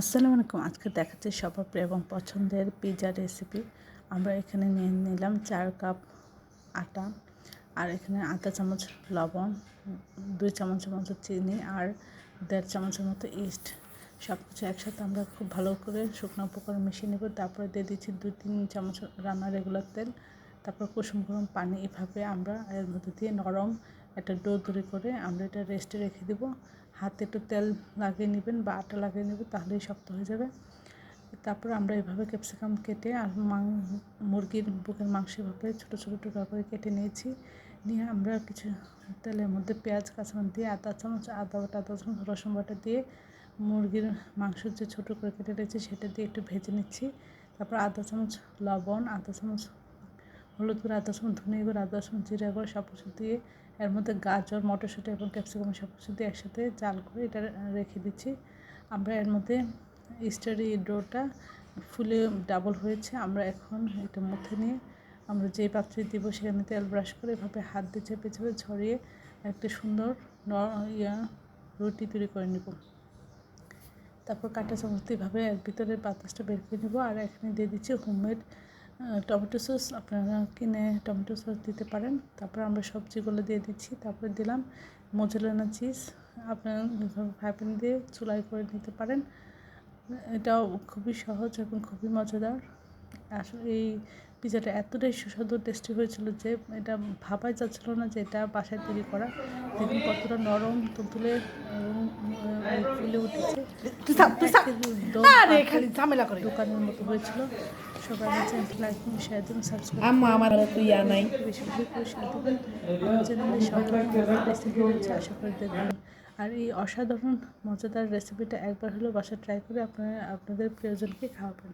আসসালামু আলাইকুম। আজকে দেখাচ্ছি সবার প্রিয় এবং পছন্দের পিৎজা রেসিপি। আমরা এখানে নিয়ে নিলাম 4 কাপ আটা, আর এখানে আধা চামচ লবণ, 2 চামচের মতো চিনি আর 1.5 চামচের মতো ইস্ট। সব কিছু একসাথে আমরা খুব ভালো করে শুকনো উপকরণ মিশিয়ে নেব। তারপরে দিয়ে দিচ্ছি 2-3 চামচ রান্নার রেগুলার তেল, তারপর কুসুম গরম পানি। এভাবে আমরা এর মধ্যে দিয়ে নরম একটা ডো তৈরি করে আমরা এটা রেস্টে রেখে দেবো। হাতে একটু তেল লাগিয়ে নেবেন বা আটা লাগিয়ে নেবেন, তাহলেই শক্ত হয়ে যাবে। তারপর আমরা এভাবে ক্যাপসিকাম কেটে আর মুরগির বুকের মাংস এভাবে ছোটো ছোটো টুকরা করে কেটে নিয়েছি। নিয়ে আমরা কিছু তেলের মধ্যে পেঁয়াজ কাঁচামরিচ দিয়ে আধা চামচ আদা বাটা, আধা চামচ রসুন বাটা দিয়ে মুরগির মাংস যে ছোটো করে কেটে রেখেছি সেটা দিয়ে একটু ভেজে নিচ্ছি। তারপর আধা চামচ লবণ, আধা চামচ হলুদ গুঁড়ো, আধা চামচ ধনিয়া গুঁড়ো, আধা চামচ জিরা গুঁড়ো সব কিছু দিয়ে এর মধ্যে গাজর, মটরশুঁটি এবং ক্যাপসিকাম সব কিছু দিয়ে একসাথে জাল করে এটা রেখে দিচ্ছি। আমরা এর মধ্যে ইস্টের এই ডোটা ফুলে ডাবল হয়েছে। আমরা এখন এটা মুখে নিয়ে আমরা যে পাত্রে দিব সেখানে তেল ব্রাশ করে এভাবে হাত দিয়ে চেপে চেপে ছড়িয়ে একটা সুন্দর রুটি তৈরি করে নেব। তারপর কাঁটা চামচ দিয়ে এভাবে এর ভিতরের বাতাসটা বের করে নেব। আর এখানে দিয়ে দিচ্ছি হোমমেড টমেটো সস। আপনারা কিনে টমেটো সস দিতে পারেন। তারপর আমরা সবজিগুলো দিয়ে দিচ্ছি। তারপরে দিলাম মোজারেলা চিজ। আপনারা ফ্রাই প্যান দিয়ে চুলাই করে নিতে পারেন। এটাও খুবই সহজ এবং খুবই মজাদার। আসলে এই পিৎজাটা এতটাই সুস্বাদু টেস্টি হয়েছিল যে এটা ভাবাই যাচ্ছিল না যে এটা বাসায় তৈরি করা। দেখুন কতটা নরম তুলতুলে এবং ফুলে উঠেছে। দোকানের মতো হয়েছিল। সবাই আমার চ্যানেলটি লাইক এবং শেয়ার দেবেন, সাবস্ক্রাইব বেশি বেশি করে শেয়ার দেবেন। আমার চ্যানেলে সব ধরনের রেসিপি রয়েছে, আশা করি দেখবেন। আর এই অসাধারণ মজাদার রেসিপিটা একবার হলেও বাসায় ট্রাই করে আপনাদের প্রিয়জনকে খাওয়াবেন।